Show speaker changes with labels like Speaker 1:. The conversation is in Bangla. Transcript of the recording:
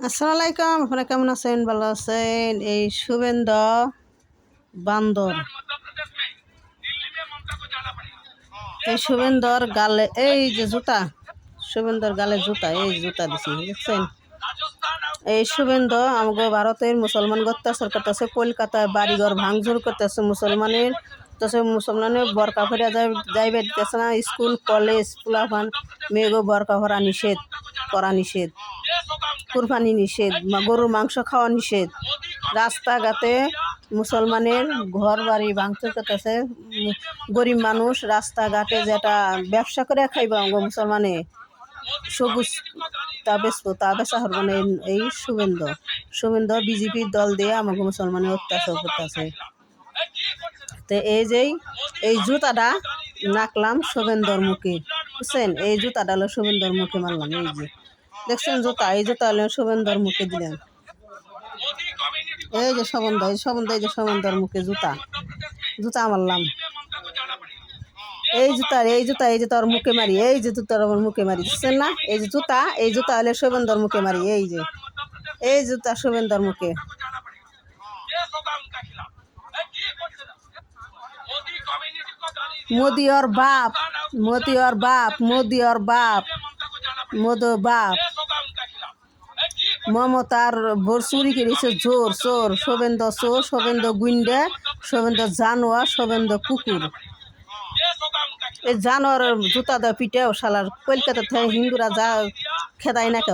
Speaker 1: আসসালামু আলাইকুম, আপনারা কেমন আছেন? ভালো আছেন? এই শুভেন্দু বান্দর, এই শুভেন্দুর গালে এই যে জুতা, শুভেন্দুর গালে জুতা, এই জুতা দিছি দেখছেন? এই শুভেন্দু আমাকে ভারতের মুসলমান অত্যাচার করতেছে, কলকাতায় বাড়িঘর ভাঙচুর করতেছে মুসলমানের, মুসলমানের বরকা ফেরা যাইবে দিতেছে না। স্কুল কলেজ পোলাপান মেয়েগো বরকা ভরা নিষেধ করা নিষেধ, কুরবানি নিষেধ, গরুর মাংস খাওয়া নিষেধ। রাস্তাঘাটে মুসলমানের ঘর বাড়ি ভাঙচুর করতেছে। গরিব মানুষ রাস্তাঘাটে যেটা ব্যবসা করে খাইব মুসলমানে সবুজ তা বেচা হরব না। এই শুভেন্দু বিজেপির দল দিয়ে আমাকে মুসলমানের অত্যাচার করতেছে। তো এই জুতাটা নাকলাম শুভেন্দুর মুখে, বুঝছেন? এই জুতাটা হলো শুভেন্দুর মুখে মারলাম। এই যে দেখছেন জুতা, এই জুতা হলো শুভেন্দুর মুখে দিলাম। এই যে এই যে শুভেন্দুর মুখে জুতা মারলাম। এই জুতা ওর মুখে মারি, এই যে জুতার ওর মুখে মারি, বুঝছেন না? এই জুতা হলে শুভেন্দুর মুখে মারি। এই জুতা শুভেন্দুর মুখে। মোদি ওর বাপ, মোদো বাপ মমতার ভোর চুরি করেছে চোর। শুভেন্দু গুন্ডা, শুভেন্দু জানোয়ার, শুভেন্দু কুকুর। এই জানোয়ারের জুতা দেওয়া পিঠেও শালার কলকাতা থেকে হিন্দুরা যা খেদায় না কেউ।